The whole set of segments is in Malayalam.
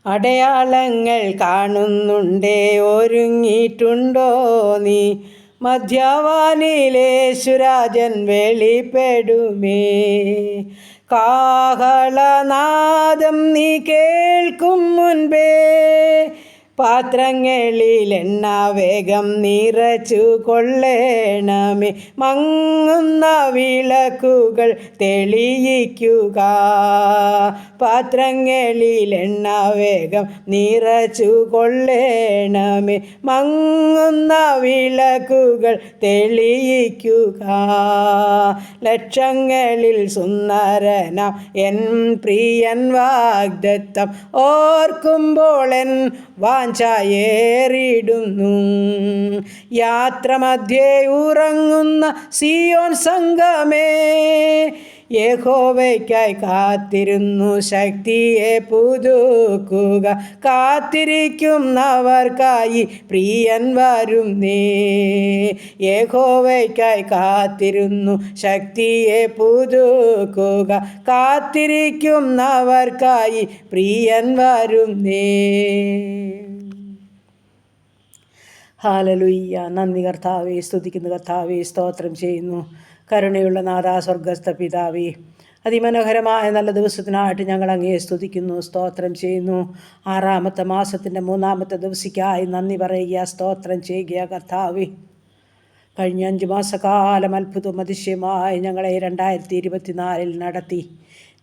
അടയാളങ്ങൾ കാണുന്നുണ്ടേ, ഒരുങ്ങിയിട്ടുണ്ടോ നീ? മധ്യവാനിലേശുരാജൻ വെളിപ്പെടുമേ. കാഹളനാദം നീ കേൾക്കും മുൻപേ പാത്രങ്ങളിൽ എണ്ണ വേഗം നിറച്ചു കൊള്ളേണമേ. മങ്ങുന്ന വിളക്കുകൾ തെളിയിക്കുക, പാത്രങ്ങളിൽ എണ്ണ വേഗം നിറച്ചു കൊള്ളേണമേ. മങ്ങുന്ന വിളക്കുകൾ തെളിയിക്കുക. ലക്ഷങ്ങളിൽ സുന്ദരനാം എൻ പ്രിയൻ വാഗ്ദത്തം ഓർക്കുമ്പോൾ എൻ വാഞ്ചയേറിടുന്നു. യാത്രമധ്യേ ഉറങ്ങുന്ന സിയോൻ സംഘമേ, യഹോവയ്ക്കായി കാത്തിരുന്നു ശക്തിയെ പുതുക്കുക. കാത്തിരിക്കുന്നവർക്കായി പ്രിയൻ വരുന്നേ. യഹോവയ്ക്കായി കാത്തിരുന്നു ശക്തിയെ പുതുക്കുക. കാത്തിരിക്കുന്നവർക്കായി പ്രിയൻ വരുന്നേ. ഹല്ലേലൂയ. നന്ദി കർത്താവേ, സ്തുതിക്കുന്നു കർത്താവേ, സ്തോത്രം ചെയ്യുന്നു. കരുണയുള്ള നാഥാ, സ്വർഗസ്ഥ പിതാവേ, അതിമനോഹരമായ നല്ല ദിവസത്തിനായിട്ട് ഞങ്ങൾ അങ്ങയെ സ്തുതിക്കുന്നു, സ്തോത്രം ചെയ്യുന്നു. 6-ാമത്തെ മാസത്തിൻ്റെ 3-ാമത്തെ ദിവസക്കായി നന്ദി പറയുക, സ്തോത്രം ചെയ്യുക കർത്താവേ. കഴിഞ്ഞ 5 മാസക്കാലം അത്ഭുതവും അതിശയമായി ഞങ്ങളെ 2024 നടത്തി.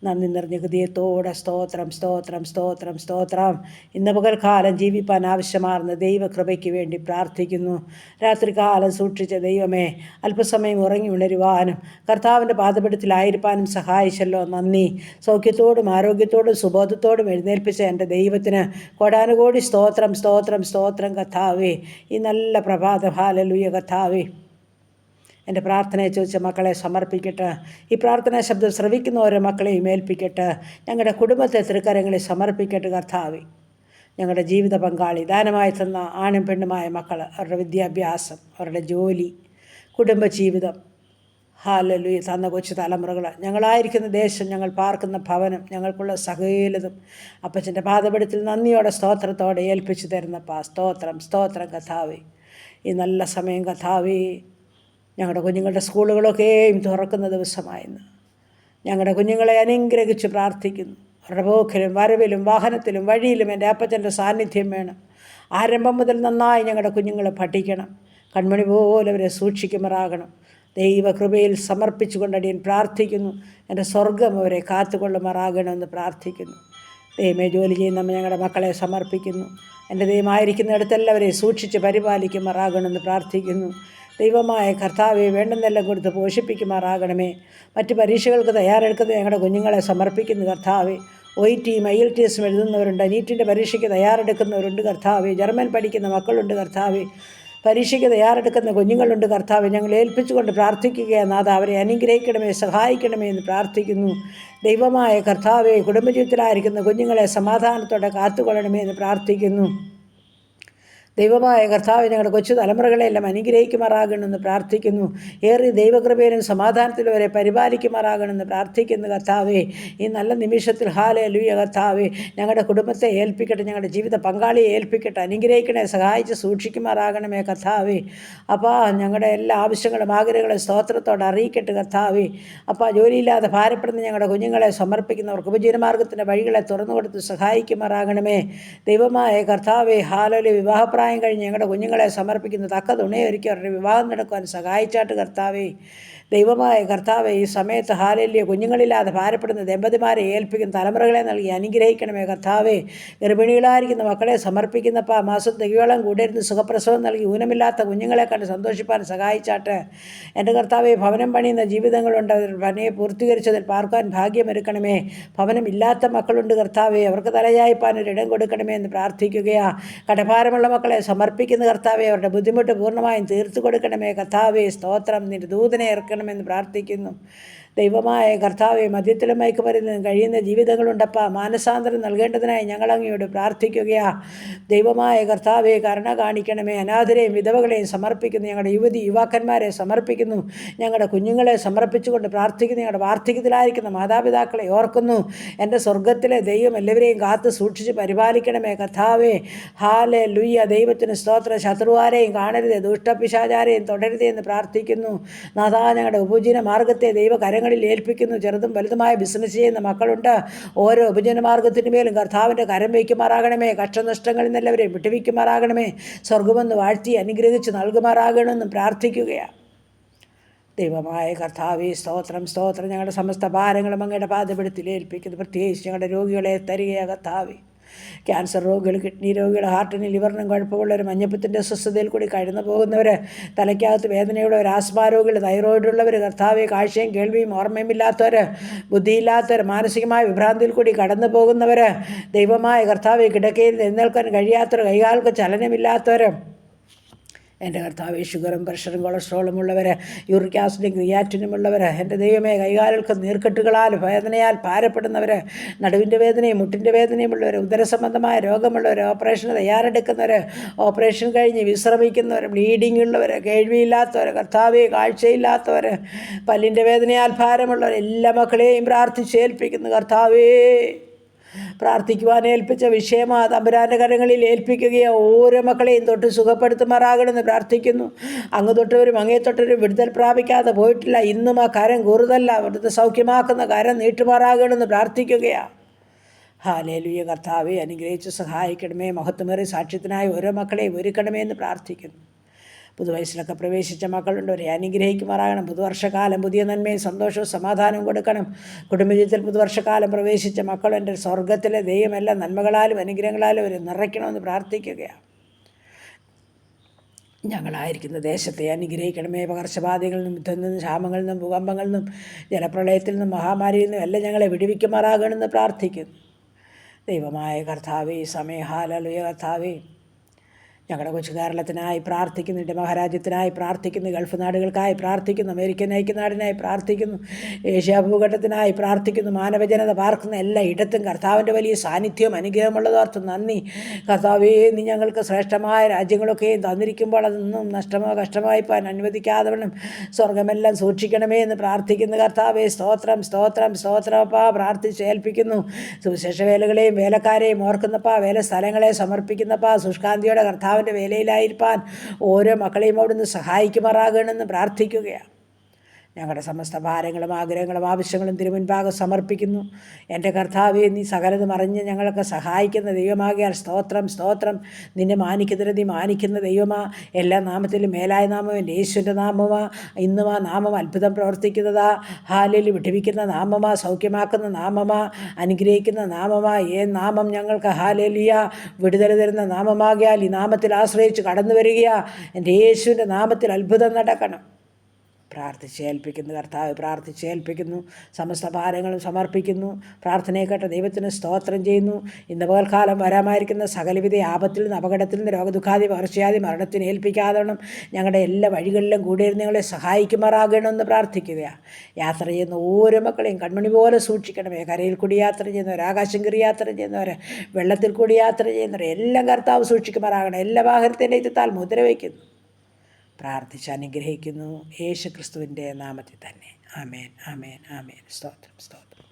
നന്ദി നിറഞ്ഞ ഹൃദയത്തോടെ സ്തോത്രം, സ്തോത്രം, സ്തോത്രം, സ്തോത്രം. ഇന്ന് പകൽക്കാലം ജീവിപ്പാൻ ആവശ്യമാർന്ന ദൈവകൃപയ്ക്ക് വേണ്ടി പ്രാർത്ഥിക്കുന്നു. രാത്രികാലം സൂക്ഷിച്ച ദൈവമേ, അല്പസമയം ഉറങ്ങി ഉണരുവാനും കർത്താവിൻ്റെ പാദപീഠത്തിലായിരിക്കാനും സഹായിച്ചല്ലോ, നന്ദി. സൗഖ്യത്തോടും ആരോഗ്യത്തോടും സുബോധത്തോടും എഴുന്നേൽപ്പിച്ച എൻ്റെ ദൈവത്തിന് കോടാനുകോടി സ്തോത്രം, സ്തോത്രം, സ്തോത്രം കർത്താവേ. ഈ നല്ല പ്രഭാതം, ഹല്ലേലൂയ കർത്താവേ. എൻ്റെ പ്രാർത്ഥനയെ ചോദിച്ച മക്കളെ സമർപ്പിക്കട്ടെ. ഈ പ്രാർത്ഥനാ ശബ്ദം ശ്രവിക്കുന്ന ഓരോ മക്കളെയും ഏൽപ്പിക്കട്ടെ. ഞങ്ങളുടെ കുടുംബത്തെ തൃക്കരങ്ങളിൽ സമർപ്പിക്കട്ടെ കർത്താവേ. ഞങ്ങളുടെ ജീവിത പങ്കാളി, ദാനമായി തന്ന ആണും പെണ്ണുമായ മക്കൾ, അവരുടെ വിദ്യാഭ്യാസം, അവരുടെ ജോലി, കുടുംബജീവിതം, ഹല്ലേലൂയ, തന്ന കൊച്ചു തലമുറകൾ, ഞങ്ങളായിരിക്കുന്ന ദേശം, ഞങ്ങൾ പാർക്കുന്ന ഭവനം, ഞങ്ങൾക്കുള്ള സകലതും അപ്പച്ചൻ്റെ പാദപീഠത്തിൽ നന്ദിയോടെ സ്തോത്രത്തോടെ ഏൽപ്പിച്ചു തരുന്നപ്പാ. സ്തോത്രം, സ്തോത്രം കർത്താവേ. ഈ നല്ല സമയം കർത്താവേ, ഞങ്ങളുടെ കുഞ്ഞുങ്ങളുടെ സ്കൂളുകളൊക്കെയും തുറക്കുന്ന ദിവസമായിരുന്നു. ഞങ്ങളുടെ കുഞ്ഞുങ്ങളെ അനുഗ്രഹിച്ച് പ്രാർത്ഥിക്കുന്നു. അവരുടെ പോക്കിലും വരവിലും വാഹനത്തിലും വഴിയിലും എൻ്റെ അപ്പച്ചൻ്റെ സാന്നിധ്യം വേണം. ആരംഭം മുതൽ നന്നായി ഞങ്ങളുടെ കുഞ്ഞുങ്ങളെ പഠിക്കണം. കൺമണി പോലെ അവരെ സൂക്ഷിക്കുമാറാകണം. ദൈവകൃപയിൽ സമർപ്പിച്ചുകൊണ്ട് അടിയൻ പ്രാർത്ഥിക്കുന്നു. എൻ്റെ സ്വർഗം അവരെ കാത്തുകൊള്ളുമാറാകണമെന്ന് പ്രാർത്ഥിക്കുന്നു. ദൈവമേ, ജോലി ചെയ്യുന്ന ഞങ്ങളുടെ മക്കളെ സമർപ്പിക്കുന്നു. എൻ്റെ ദൈവമായിരിക്കുന്നിടത്തെല്ലാവരെയും സൂക്ഷിച്ച് പരിപാലിക്കുമാറാകണമെന്ന് പ്രാർത്ഥിക്കുന്നു. ദൈവമായ കർത്താവെ, വേണ്ടുന്നെല്ലാം കൊടുത്ത് പോഷിപ്പിക്കുമാറാകണമേ. മറ്റ് പരീക്ഷകൾക്ക് തയ്യാറെടുക്കുന്ന ഞങ്ങളുടെ കുഞ്ഞുങ്ങളെ സമർപ്പിക്കുന്നു കർത്താവെ. OITയും IELTSഉം എഴുതുന്നവരുണ്ട്, നീറ്റിൻ്റെ പരീക്ഷയ്ക്ക് തയ്യാറെടുക്കുന്നവരുണ്ട് കർത്താവെ. ജർമ്മൻ പഠിക്കുന്ന മക്കളുണ്ട് കർത്താവെ. പരീക്ഷയ്ക്ക് തയ്യാറെടുക്കുന്ന കുഞ്ഞുങ്ങളുണ്ട് കർത്താവെ. ഞങ്ങൾ ഏൽപ്പിച്ചുകൊണ്ട് പ്രാർത്ഥിക്കുകയാണ് നാഥ, അവരെ അനുഗ്രഹിക്കണമേ, സഹായിക്കണമേ എന്ന് പ്രാർത്ഥിക്കുന്നു. ദൈവമായ കർത്താവെ, കുടുംബജീവിതത്തിലായിരിക്കുന്ന കുഞ്ഞുങ്ങളെ സമാധാനത്തോടെ കാത്തുകൊള്ളണമേ എന്ന് പ്രാർത്ഥിക്കുന്നു. ദൈവമായ കർത്താവ്, ഞങ്ങളുടെ കൊച്ചു തലമുറകളെല്ലാം അനുഗ്രഹിക്കുമാറാകണമെന്ന് പ്രാർത്ഥിക്കുന്നു. ഏറെ ദൈവകൃപയിലും സമാധാനത്തിലും അവരെ പരിപാലിക്കുമാറാകണമെന്ന് പ്രാർത്ഥിക്കുന്നു കർത്താവേ. ഈ നല്ല നിമിഷത്തിൽ ഹല്ലേലൂയ കർത്താവേ, ഞങ്ങളുടെ കുടുംബത്തെ ഏൽപ്പിക്കട്ടെ, ഞങ്ങളുടെ ജീവിത പങ്കാളിയെ ഏൽപ്പിക്കട്ടെ, അനുഗ്രഹിക്കണേ, സഹായിച്ച് സൂക്ഷിക്കുമാറാകണമേ കർത്താവേ. അപ്പോൾ ഞങ്ങളുടെ എല്ലാ ആവശ്യങ്ങളും ആഗ്രഹങ്ങളും സ്തോത്രത്തോടെ അറിയിക്കട്ടെ കർത്താവേ. അപ്പോൾ ജോലിയില്ലാതെ ഭാരപ്പെടുന്ന ഞങ്ങളുടെ കുഞ്ഞുങ്ങളെ സമർപ്പിക്കുന്നവർക്ക് ഉപജീവനമാർഗത്തിൻ്റെ വഴികളെ തുറന്നു കൊടുത്ത് സഹായിക്കുമാറാകണമേ. ദൈവമായ കർത്താവേ, ഹല്ലേലൂയ. വിവാഹപ്രായം കഴിഞ്ഞ് ഞങ്ങളുടെ കുഞ്ഞുങ്ങളെ സമർപ്പിക്കുന്ന തക്ക തുണയൊരുക്കി അവരുടെ വിവാഹം നടക്കുവാൻ സഹായിച്ചാട്ട് കർത്താവേ. ദൈവമായ കർത്താവെ, ഈ സമയത്ത് ഹല്ലേലൂയ, കുഞ്ഞുങ്ങളില്ലാതെ ഭാരപ്പെടുന്ന ദമ്പതിമാരെ ഏൽപ്പിക്കുന്ന തലമുറകളെ നൽകി അനുഗ്രഹിക്കണമേ കർത്താവേ. ഗർഭിണികളായിരിക്കുന്ന മക്കളെ സമർപ്പിക്കുന്നപ്പാ, മാസം തികയോളം കൂടിയിരുന്ന് സുഖപ്രസവം നൽകി ഊനമില്ലാത്ത കുഞ്ഞുങ്ങളെ കണ്ട് സന്തോഷിപ്പാൻ സഹായിച്ചാട്ട് എൻ്റെ കർത്താവെ. ഭവനം പണിയുന്ന ജീവിതങ്ങളുണ്ട്, അവർ പണിയെ പൂർത്തീകരിച്ചതിൽ പാർക്കാൻ ഭാഗ്യമൊരുക്കണമേ. ഭവനമില്ലാത്ത മക്കളുണ്ട് കർത്താവെ, അവർക്ക് തലയായിപ്പാൻ ഒരിടം കൊടുക്കണമേ എന്ന് പ്രാർത്ഥിക്കുകയാ. കടഭാരമുള്ള മക്കളെ സമർപ്പിക്കുന്ന കർത്താവെ, അവരുടെ ബുദ്ധിമുട്ട് പൂർണ്ണമായും തീർത്തു കൊടുക്കണമേ കർത്താവെ. സ്തോത്രം. നിന്റെ ദൂതനെ ഇറക്കണമെന്ന് പ്രാർത്ഥിക്കുന്നു. ദൈവമായ കർത്താവെ, മദ്യത്തിലും മയക്കുമരുന്നിലും കഴിയുന്ന ജീവിതങ്ങളുണ്ടപ്പാ. മാനസാന്തരം നൽകേണ്ടതിനായി ഞങ്ങൾ അങ്ങയോട് പ്രാർത്ഥിക്കുകയാ. ദൈവമായ കർത്താവെ, കരുണ കാണിക്കണമേ. അനാഥരെയും വിധവകളെയും സമർപ്പിക്കുന്നു. ഞങ്ങളുടെ യുവാക്കന്മാരെ സമർപ്പിക്കുന്നു. ഞങ്ങളുടെ കുഞ്ഞുങ്ങളെ സമർപ്പിച്ചുകൊണ്ട് പ്രാർത്ഥിക്കുന്നു. ഞങ്ങളുടെ വാർദ്ധക്യത്തിലായിരിക്കുന്ന മാതാപിതാക്കളെ ഓർക്കുന്നു. എൻ്റെ സ്വർഗത്തിലെ ദൈവം എല്ലാവരെയും കാത്ത് സൂക്ഷിച്ച് പരിപാലിക്കണമേ കർത്താവേ. ഹല്ലേലൂയ. ദൈവത്തിന് സ്തോത്രം. ശത്രുവാരെയും കാണരുതേ, ദുഷ്ടപിശാചാരെയും തുടരുതേ എന്ന് പ്രാർത്ഥിക്കുന്നു. നാഥാ, ഞങ്ങളുടെ ഉപജീവന മാർഗത്തെ ദൈവകരങ്ങളിൽ ഏൽപ്പിക്കുന്നു. ചെറുതും വലുതുമായ ബിസിനസ് ചെയ്യുന്ന മക്കളുണ്ട്. ഓരോ ഉപജീവന മാർഗത്തിനു മേലും കർത്താവിൻ്റെ കരം വയ്ക്കുമാറാകണമേ. കഷ്ടനഷ്ടങ്ങളിൽ നിന്നെല്ലാവരെയും വിട്ടുവയ്ക്കുമാറാകണമേ. സ്വർഗമെന്ന് വാഴ്ത്തി അനുഗ്രഹിച്ച് നൽകുമാറാകണമെന്നും പ്രാർത്ഥിക്കുകയാണ്. ദൈവമായ കർത്താവേ, സ്തോത്രം സ്തോത്രം. ഞങ്ങളുടെ സമസ്ത ഭാരങ്ങളും അങ്ങയുടെ പാദപീഠത്തിൽ ഏൽപ്പിക്കുന്നു. പ്രത്യേകിച്ച് ഞങ്ങളുടെ രോഗികളെ തരികയാണ് കർത്താവേ. ക്യാൻസർ രോഗികൾ, കിഡ്നി രോഗികൾ, ഹാർട്ടിന് ലിവറിനും കുഴപ്പമുള്ളവർ, മഞ്ഞപ്പിത്തിൻ്റെ അസ്വസ്ഥതയിൽ കൂടി കടന്നു പോകുന്നവർ, തലയ്ക്കകത്ത് വേദനയുള്ളവർ, ആസ്മാ രോഗികൾ, തൈറോയിഡുള്ളവർ, കർത്താവെ, കാഴ്ചയും കേൾവിയും ഓർമ്മയുമില്ലാത്തവർ, ബുദ്ധിയില്ലാത്തവർ, മാനസികമായ വിഭ്രാന്തിയിൽ കൂടി കടന്നു പോകുന്നവർ, ദൈവമായ കർത്താവെ, കിടക്കയിൽ എഴുന്നേൽക്കാൻ കഴിയാത്തവർ, കൈകാൽക്ക് ചലനമില്ലാത്തവർ, എൻ്റെ കർത്താവെ, ഷുഗറും പ്രഷറും കൊളസ്ട്രോളും ഉള്ളവർ, യൂറിക് ആസിഡും ക്രിയാറ്റിനും ഉള്ളവർ, എൻ്റെ ദൈവമേ, കൈകാലുകൾക്ക് നീർക്കെട്ടുകളാൽ വേദനയാൽ ഭാരപ്പെടുന്നവർ, നടുവിൻ്റെ വേദനയും മുട്ടിൻ്റെ വേദനയും ഉള്ളവർ, ഉദരസംബന്ധമായ രോഗമുള്ളവർ, ഓപ്പറേഷന് തയ്യാറെടുക്കുന്നവർ, ഓപ്പറേഷൻ കഴിഞ്ഞ് വിശ്രമിക്കുന്നവർ, ബ്ലീഡിംഗ് ഉള്ളവർ, കേൾവിയില്ലാത്തവർ, കർത്താവെ, കാഴ്ചയില്ലാത്തവർ, പല്ലിൻ്റെ വേദനയാൽ ഭാരമുള്ളവർ, എല്ലാ മക്കളെയും പ്രാർത്ഥിച്ചേൽപ്പിക്കുന്നു കർത്താവേ. പ്രാർത്ഥിക്കുവാൻ ഏൽപ്പിച്ച വിഷയമാ തമ്പുരാൻ്റെ കരങ്ങളിൽ ഏൽപ്പിക്കുകയോ ഓരോ മക്കളെയും തൊട്ട് സുഖപ്പെടുത്തുമാറാകണമെന്ന് പ്രാർത്ഥിക്കുന്നു. അങ്ങ് തൊട്ടവരും അങ്ങേ തൊട്ടവരും വിടുതൽ പ്രാപിക്കാതെ പോയിട്ടില്ല. ഇന്നും ആ കരം കൂടുതലല്ല, അവിടുത്തെ സൗഖ്യമാക്കുന്ന കരം നീട്ടുമാറാകണമെന്ന് പ്രാർത്ഥിക്കുകയാണ്. ഹല്ലേലൂയ. കർത്താവെ, അനുഗ്രഹിച്ച് സഹായിക്കണമേ. മഹത്വമേറിയ സാക്ഷ്യത്തിനായി ഓരോ മക്കളെയും ഒരുക്കണമേ എന്ന് പ്രാർത്ഥിക്കുന്നു. പുതുവയസ്സിലൊക്കെ പ്രവേശിച്ച മക്കളുണ്ട്, അവരെ അനുഗ്രഹിക്കുമാറാകണം. പുതുവർഷക്കാലം പുതിയ നന്മയും സന്തോഷവും സമാധാനവും കൊടുക്കണം. കുടുംബജീവിതത്തിൽ പുതുവർഷക്കാലം പ്രവേശിച്ച മക്കൾ എൻ്റെ സ്വർഗത്തിലെ ദൈവമെല്ലാം നന്മകളാലും അനുഗ്രഹങ്ങളാലും അവർ നിറയ്ക്കണമെന്ന് പ്രാർത്ഥിക്കുകയാണ്. ഞങ്ങളായിരിക്കുന്ന ദേശത്തെ അനുഗ്രഹിക്കണമേ. പകർച്ചബാധകളിൽ നിന്നും, യുദ്ധത്തിൽ നിന്നും, ക്ഷാമങ്ങളിൽ നിന്നും, ഭൂകമ്പങ്ങളിൽ നിന്നും, ജലപ്രളയത്തിൽ നിന്നും, മഹാമാരിയിൽ നിന്നും എല്ലാം ഞങ്ങളെ വിടുവിക്കുമാറാകണമെന്ന് പ്രാർത്ഥിക്കുന്നു. ദൈവമായ കർത്താവേ, സമയഹാലലുയ കർത്താവേ, ഞങ്ങളുടെ കൊച്ചു കേരളത്തിനായി പ്രാർത്ഥിക്കുന്നു. എൻ്റെ മഹാരാജ്യത്തിനായി പ്രാർത്ഥിക്കുന്നു. ഗൾഫ് നാടുകൾക്കായി പ്രാർത്ഥിക്കുന്നു. അമേരിക്കൻ ഐക്യനാടിനായി പ്രാർത്ഥിക്കുന്നു. ഏഷ്യാ ഭൂഖണ്ഡത്തിനായി പ്രാർത്ഥിക്കുന്നു. മാനവജനത പാർക്കുന്ന എല്ലാ ഇടത്തും കർത്താവിൻ്റെ വലിയ സാന്നിധ്യവും അനുഗ്രഹമുള്ളതോർത്ത് നന്ദി. കർത്താവേ, നീ ഞങ്ങൾക്ക് ശ്രേഷ്ഠമായ രാജ്യങ്ങളൊക്കെയും തന്നിരിക്കുമ്പോൾ അതൊന്നും നഷ്ടമോ കഷ്ടമായി പോകാൻ അനുവദിക്കാതെ സ്വർഗമെല്ലാം സൂക്ഷിക്കണമേ എന്ന് പ്രാർത്ഥിക്കുന്നു. കർത്താവേ, സ്തോത്രം സ്തോത്രം സ്തോത്രപ്പാ. പ്രാർത്ഥിച്ചേൽപ്പിക്കുന്നു. സുവിശേഷ വേലകളെയും വേലക്കാരെയും ഓർക്കുന്നപ്പാ. വേല സ്ഥലങ്ങളെ സമർപ്പിക്കുന്നപ്പാ. ശുഷ്കാന്തിയോടെ കർത്താവിൻ്റെ വേലയിലായിരിക്കാൻ ഓരോ മക്കളെയും അവിടുന്ന് സഹായിക്കുമാറാകണമെന്ന് പ്രാർത്ഥിക്കുകയാണ്. ഞങ്ങളുടെ സമസ്ത ഭാരങ്ങളും ആഗ്രഹങ്ങളും ആവശ്യങ്ങളും തിരുമുൻപാകെ സമർപ്പിക്കുന്നു. എൻ്റെ കർത്താവേ, നീ സകലതും അറിഞ്ഞ് ഞങ്ങളൊക്കെ സഹായിക്കുന്ന ദൈവമാകിയാൽ സ്തോത്രം സ്തോത്രം. നിന്നെ മാനിക്കുന്നതിന് നീ മാനിക്കുന്ന ദൈവമാ. എല്ലാ നാമത്തിലും മേലായ നാമം എൻ്റെ യേശുവിൻ്റെ നാമമാ. ഇന്നും ആ നാമം അത്ഭുതം പ്രവർത്തിക്കുന്നതാ. ഹാലിൽ വിടുവിക്കുന്ന നാമമാ. സൗഖ്യമാക്കുന്ന നാമമാ. അനുഗ്രഹിക്കുന്ന നാമമാ. നാമം ഞങ്ങൾക്ക് ഹാലേലിയ വിടുതൽ തരുന്ന നാമമാകിയാൽ ഈ നാമത്തിൽ ആശ്രയിച്ച് കടന്നു വരികയാ. എൻ്റെ യേശുവിൻ്റെ നാമത്തിൽ അത്ഭുതം നടക്കണം. പ്രാർത്ഥിച്ചേൽപ്പിക്കുന്നു കർത്താവ്, പ്രാർത്ഥിച്ചേൽപ്പിക്കുന്നു. സമസ്ത ഭാരങ്ങളും സമർപ്പിക്കുന്നു. പ്രാർത്ഥനയെ കേട്ട ദൈവത്തിന് സ്തോത്രം ചെയ്യുന്നു. ഇന്ന് പകൽക്കാലം വരാമായിരിക്കുന്ന സകലവിധ ആപത്തിൽ നിന്ന്, അപകടത്തിൽ നിന്ന്, രോഗദുഃഖാദി പകർച്ചയാദി മരണത്തിന് ഏൽപ്പിക്കാതെ ഞങ്ങളുടെ എല്ലാ വഴികളിലും കൂടിയിരുന്ന് ഞങ്ങളെ സഹായിക്കുമാറാകണമെന്ന് പ്രാർത്ഥിക്കുകയാണ്. യാത്ര ചെയ്യുന്ന ഓരോ മക്കളെയും കൺമണി പോലെ സൂക്ഷിക്കണമേ. കരയിൽ കൂടി യാത്ര ചെയ്യുന്നവർ, ആകാശം കയറി യാത്ര ചെയ്യുന്നവർ, വെള്ളത്തിൽ കൂടി യാത്ര ചെയ്യുന്നവർ എല്ലാം കർത്താവ് സൂക്ഷിക്കുമാറാകണം. എല്ലാ വാഹനത്തിൻ്റെ ഇത്താൽ മുദ്ര വയ്ക്കുന്നു. പ്രാർത്ഥിച്ച് അനുഗ്രഹിക്കുന്നു യേശു ക്രിസ്തുവിൻ്റെ നാമത്തിൽ തന്നെ. ആമേൻ ആമേൻ ആമേൻ. സ്തോത്രം സ്തോത്രം.